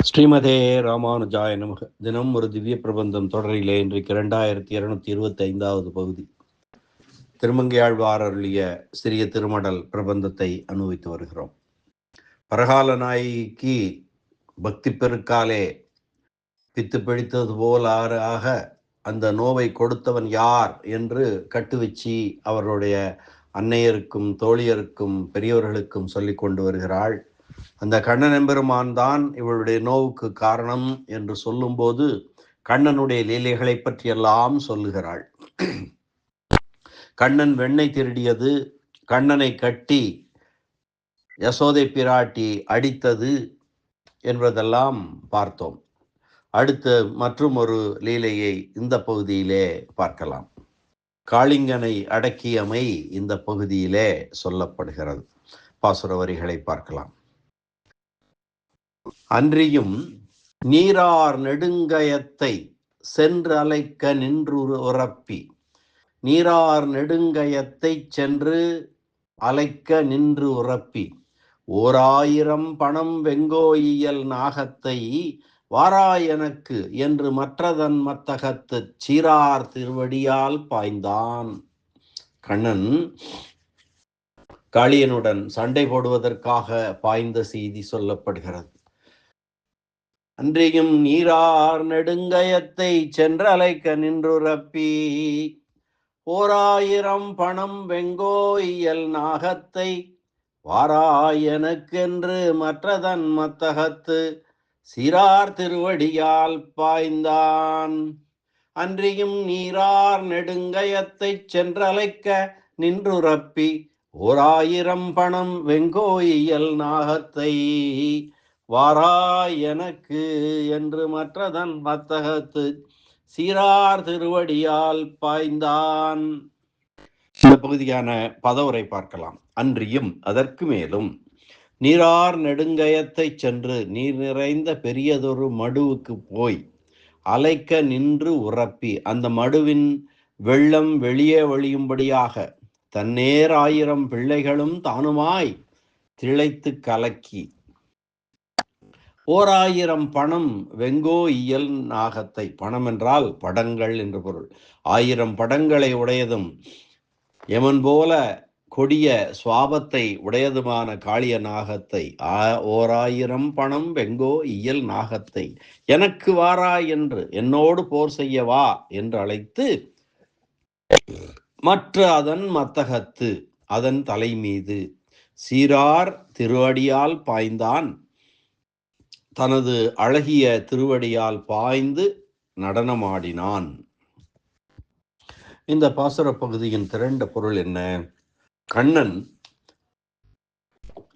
ஸ்ரீமதே ராமானுஜாய நமக. தினம் ஒரு திவ்ய பிரபந்தம் தொடரிலே இன்றைக்கு 2225வது பகுதி. திருமங்கையாழ்வார் அருளிய சிறிய திருமடல் பிரபந்தத்தை அனுபவித்து வருகிறோம். பரகால நாயகிக்கு பக்தி பெருக்காலே பித்து பிடித்தது போல் ஆக அந்த நோவை கொடுத்தவன் யார் என்று கட்டுவச்சு அவருடைய அன்னையருக்கும் தோழியருக்கும் பெரியவர்களுக்கும் சொல்லி கொண்டு வருகிறாள். அந்த கண்ணன் எம்பெருமான் தான் இவளுடைய நோவுக்கு காரணம் என்று சொல்லும்போது கண்ணனுடைய லீலைகளை பற்றியெல்லாம் சொல்லுகிறாள். கண்ணன் வெண்ணெய் திருடியது, கண்ணனை கட்டி யசோதை பிராட்டி அடித்தது என்பதெல்லாம் பார்த்தோம். அடுத்து மற்றும் ஒரு லீலையை இந்த பகுதியிலே பார்க்கலாம். காளிங்கனை அடக்கியமை இந்த பகுதியிலே சொல்லப்படுகிறது. பாசுர வரிகளை பார்க்கலாம். அன்றியும் நீரார் நெடுங்கயத்தை சென்று அலைக்க நின்று உரப்பி, நீரார் நெடுங்கயத்தை சென்று அலைக்க நின்று உரப்பி, 1000 பணம் வெங்கோயியல் நாகத்தை வாராய் எனக்கு என்று மற்றதன் மத்தகத்து சீரார் திருவடியால் பாய்ந்தான். கண்ணன் காளியனுடன் சண்டை போடுவதற்காக பாய்ந்த செய்தி சொல்லப்படுகிறது. அன்றியும் நீரார் நெடுங்கயத்தை சென்றலைக்க நின்றுரப்பி, 1000 பணம் வெங்கோயியல் நாகத்தை வாராய் எனக்கென்று மற்றதன் மத்தகத்து சிறார் திருவடியால் பாய்ந்தான். அன்றியும் நீரார் நெடுங்கயத்தை சென்றலைக்க நின்றுரப்பி, 1000 பணம் வெங்கோயியல் நாகத்தை வாராய் எனக்கு என்று மற்றதன் மத்தகத்து சீரார் திருவடியால் பாய்ந்தான். இந்த பகுதியான பதவுரை பார்க்கலாம். அன்றியும் அதற்கு மேலும் நீரார் நெடுங்கயத்தை சென்று நீர் நிறைந்த பெரியதொரு மடுவுக்கு போய் அலைக்க நின்று உரப்பி, அந்த மடுவின் வெள்ளம் வெளியே வழியும்படியாக தன்னேர் 1000 பிள்ளைகளும் தானுமாய் திளைத்து கலக்கி, 1000 பணம் வெங்கோயியல் நாகத்தை, பணம் என்றால் படங்கள் என்று பொருள், 1000 படங்களை உடையதும் யமன் போல கொடிய சுவாபத்தை உடையதுமான காளிய நாகத்தை, 1000 பணம் வெங்கோ இயல் நாகத்தை எனக்கு வாராய் என்று, என்னோடு போர் செய்ய வா என்று அழைத்து, மற்ற அதன் மத்தகத்து, அதன் தலை மீது சீரார் திருவடியால் பாய்ந்தான். தனது அழகிய திருவடியால் பாய்ந்து நடனமாடினான். இந்த பாசுர பகுதியின் திரண்ட பொருள் என்ன? கண்ணன்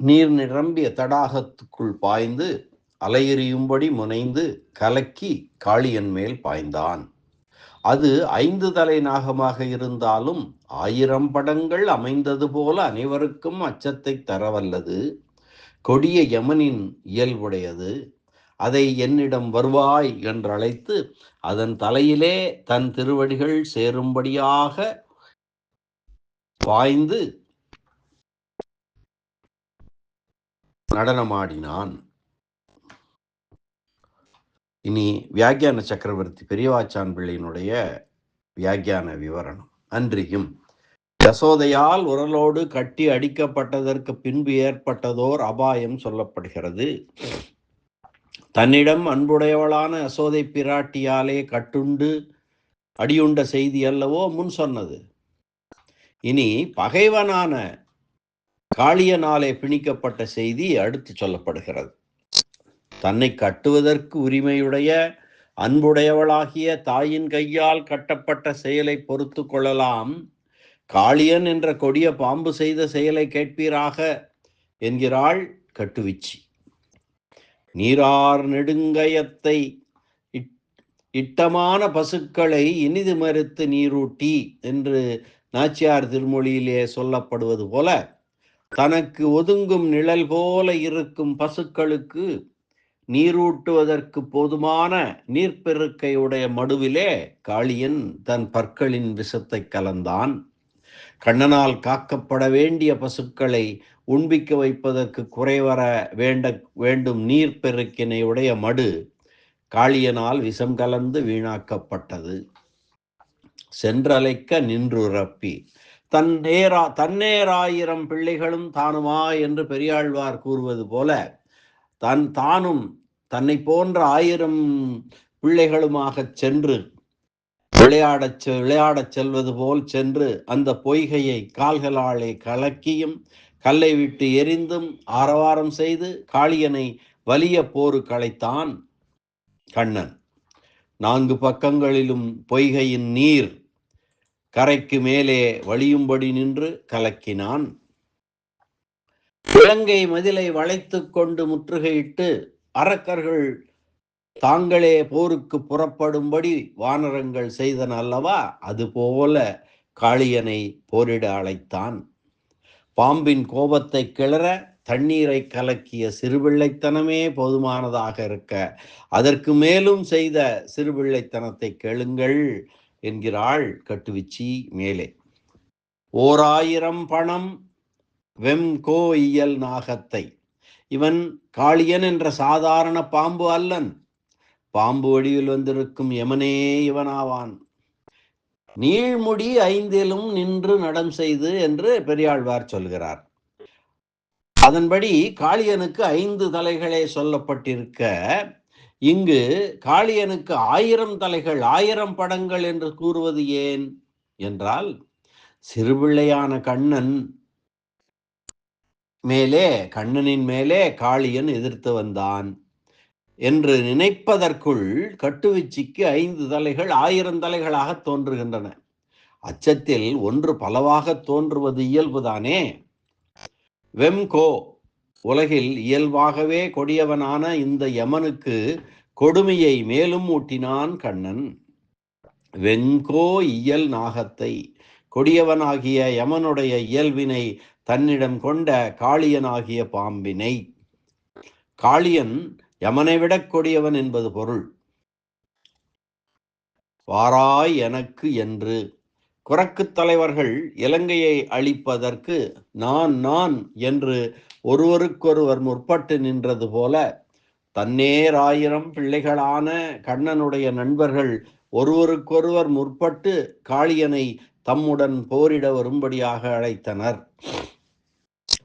நீர் நிரம்பிய தடாகத்துக்குள் பாய்ந்து அலையெறியும்படி முனைந்து கலக்கி காளியன் மேல் பாய்ந்தான். அது 5 தலை நாகமாக இருந்தாலும் 1000 படங்கள் அமைந்தது போல அனைவருக்கும் அச்சத்தை தரவல்லது. கொடிய யமனின் இயல்புடையது. அதை என்னிடம் வருவாய் என்று அழைத்து அதன் தலையிலே தன் திருவடிகள் சேரும்படியாக பாய்ந்து நடனமாடினான். இனி வியாக்கியான சக்கரவர்த்தி பெரியவாச்சான் பிள்ளையினுடைய வியாக்கியான விவரணம். அன்றியும் யசோதையால் உரலோடு கட்டி அடிக்கப்பட்டதற்கு பின்பு ஏற்பட்டதோர் அபாயம் சொல்லப்படுகிறது. தன்னிடம் அன்புடையவளான யசோதை பிராட்டியாலே கட்டுண்டு அடியுண்ட செய்தி அல்லவோ முன் சொன்னது. இனி பகைவனான காளியனாலே பிணிக்கப்பட்ட செய்தி அடுத்து சொல்லப்படுகிறது. தன்னை கட்டுவதற்கு உரிமையுடைய அன்புடையவளாகிய தாயின் கையால் கட்டப்பட்ட செயலை பொறுத்து கொள்ளலாம், காளியன் என்ற கொடிய பாம்பு செய்த செயலை கேட்பீராக என்கிறாள் கட்டுவிச்சி. நீரார் நெடுங்கயத்தை இட்டமான பசுக்களை இனிது மறுத்து நீரூட்டி என்று நாச்சியார் திருமொழியிலே சொல்லப்படுவது போல, தனக்கு ஒதுங்கும் நிழல் போல இருக்கும் பசுக்களுக்கு நீரூட்டுவதற்கு போதுமான நீர்ப்பெருக்கையுடைய மடுவிலே காளியன் தன் பற்களின் விஷத்தை கலந்தான். கண்ணனால் காக்கப்பட வேண்டிய பசுக்களை உண்பிக்க வைப்பதற்கு குறைவர வேண்டும் நீர்ப்பெருக்கினை உடைய மடு காளியனால் விஷம் கலந்து வீணாக்கப்பட்டது. சென்றலைக்க நின்றுரப்பி தன்னேராயிரம் பிள்ளைகளும் தானுமா என்று பெரியாழ்வார் கூறுவது போல தானும் தன்னை போன்ற 1000 பிள்ளைகளுமாகச் சென்று விளையாடச் செல்வது போல் சென்று அந்த பொய்கையை கால்களாலே கலக்கியும் கல்லை விட்டு எரிந்தும் ஆரவாரம் செய்து காளியனை வலிய போருக்கு அழைத்தான் கண்ணன். 4 பக்கங்களிலும் பொய்கையின் நீர் கரைக்கு மேலே வழியும்படி நின்று கலக்கினான். இலங்கை மதிலை வளைத்து கொண்டு முற்றுகையிட்டு அரக்கர்கள் தாங்களே போருக்கு புறப்படும்படி வானரங்கள் செய்தன அல்லவா, அதுபோல காளியனை போரிட அழைத்தான். பாம்பின் கோபத்தை கிளற தண்ணீரை கலக்கிய சிறுபிள்ளைத்தனமே போதுமானதாக இருக்க அதற்கு மேலும் செய்த சிறுபிள்ளைத்தனத்தை கேளுங்கள் என்கிறாள் கட்டுவிச்சி மேலே. 1000 பணம் வெம்கோ இயல் நாகத்தை. இவன் காளியன் என்ற சாதாரண பாம்பு அல்லன், பாம்பு வடிவில் வந்திருக்கும் யமனே இவனாவான். நீழ்முடி 5லும் நின்று நடம் செய்து என்று பெரியாழ்வார் சொல்கிறார். அதன்படி காளியனுக்கு 5 தலைகளே சொல்லப்பட்டிருக்க இங்கு காளியனுக்கு 1000 தலைகள் 1000 படங்கள் என்று கூறுவது ஏன் என்றால், சிறுபிள்ளையான கண்ணனின் மேலே காளியன் எதிர்த்து வந்தான் என்று நினைப்பதற்குள் கட்டுவிச்சிக்கு 5 தலைகள் 1000 தலைகளாக தோன்றுகின்றன. அச்சத்தில் ஒன்று பலவாக தோன்றுவது இயல்புதானே. வெம்கோ உலகில் இயல்பாகவே கொடியவனான இந்த யமனுக்கு கொடுமையை மேலும் ஊட்டினான் கண்ணன். வெங்கோ இயல் நாகத்தை, கொடியவனாகிய யமனுடைய இயல்பினை தன்னிடம் கொண்ட காளியனாகிய பாம்பினை. காளியன் யமனை விட கொடியவன் என்பது பொருள். வாராய் எனக்கு என்று குரக்கு தலைவர்கள் இலங்கையை அழிப்பதற்கு நான் என்று ஒருவருக்கொருவர் முற்பட்டு நின்றது போல தன்னேர் 1000 பிள்ளைகளான கண்ணனுடைய நண்பர்கள் ஒருவருக்கொருவர் முற்பட்டு காளியனை தம்முடன் போரிட வரும்படியாக அழைத்தனர்.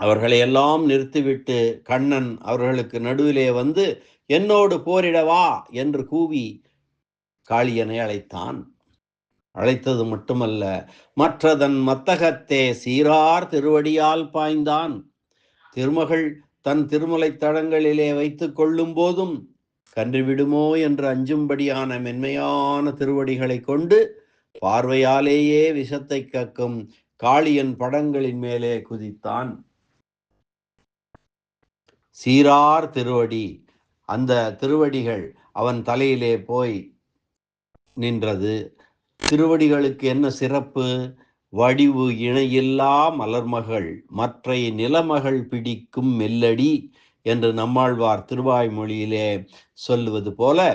அவர்களை எல்லாம் நிறுத்திவிட்டு கண்ணன் அவர்களுக்கு நடுவிலே வந்து என்னோடு போரிடவா என்று கூவி காளியனை அழைத்தான். அழைத்தது மட்டுமல்ல, மற்றதன் மத்தகத்தே சீரார் திருவடியால் பாய்ந்தான். திருமகள் தன் திருமுலை தடங்களிலே வைத்துக் கொள்ளும் போதும் கன்றிவிடுமோ என்று அஞ்சும்படியான மென்மையான திருவடிகளை கொண்டு பார்வையாலேயே விஷத்தை கக்கும் காளியன் படங்களின் மேலே குதித்தான். சீரார் திருவடி, அந்த திருவடிகள் அவன் தலையிலே போய் நின்றது. திருவடிகளுக்கு என்ன சிறப்பு? வடிவு இணையில்லா மலர்மகள் மற்றை நிலமகள் பிடிக்கும் மெல்லடி என்று நம்மாழ்வார் திருவாய்மொழியிலே சொல்லுவது போல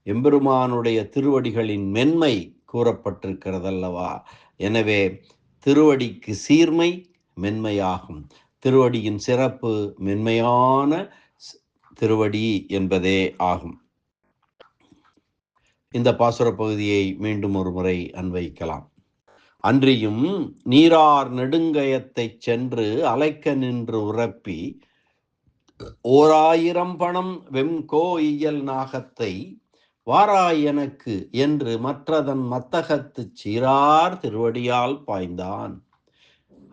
எம்பெருமானுடைய திருவடிகளின் மென்மை கூறப்பட்டிருக்கிறதல்லவா. எனவே திருவடிக்கு சீர்மை மென்மையாகும். திருவடியின் சிறப்பு மென்மையான திருவடி என்பதே ஆகும். இந்த பாசுர பகுதியை மீண்டும் ஒரு முறை அன்வைக்கலாம். அன்றியும் நீரார் நெடுங்கயத்தை சென்று அலைக்க நின்று உரப்பி 1000 பணம் வெம்கோ இயல் நாகத்தை வாராய் எனக்கு என்று மற்றதன் மத்தகத்து சீரார் திருவடியால் பாய்ந்தான்.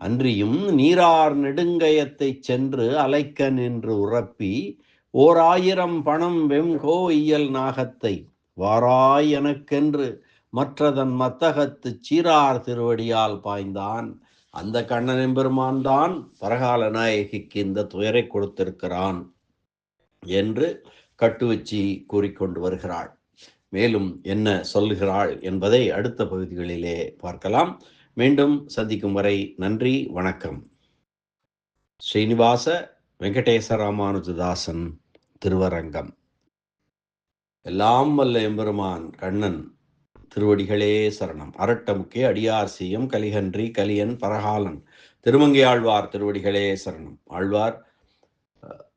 அன்றியும் நீரார் நெடுங்கயத்தை சென்று அலைக்க நின்று உரப்பி 1000 பணம் வெம்கோ இயல் நாகத்தை வாராய் எனக்கென்று மற்றதன் மத்தகத்து சீரார் திருவடியால் பாய்ந்தான். அந்த கண்ணன் எம்பெருமான் தான் பரகால நாயகிக்கு இந்த துயரை கொடுத்திருக்கிறான் என்று கட்டுவச்சி கூறிக்கொண்டு வருகிறாள். மேலும் என்ன சொல்லுகிறாள் என்பதை அடுத்த பகுதிகளிலே பார்க்கலாம். மீண்டும் சந்திக்கும் வரை நன்றி, வணக்கம். ஸ்ரீனிவாச வெங்கடேச ராமானுஜதாசன் திருவரங்கம். எல்லாம் வல்ல எம்பெருமான் கண்ணன் திருவடிகளே சரணம். அரட்டமுக்கே அடியார் செய்யும் கலிகன்றி கலியன் பரகாலன் திருமங்கை ஆழ்வார் திருவடிகளே சரணம். ஆழ்வார்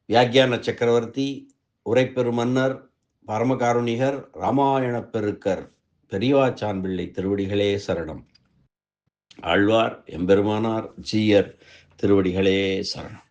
வியாக்கியான சக்கரவர்த்தி, உரைப்பெரு மன்னர், பரமகாருணிகர், ராமாயண பெருக்கர் பெரியவாச்சான் பிள்ளை திருவடிகளே சரணம். ஆழ்வார் எம்பெருமானார் ஜீயர் திருவடிகளே சரணம்.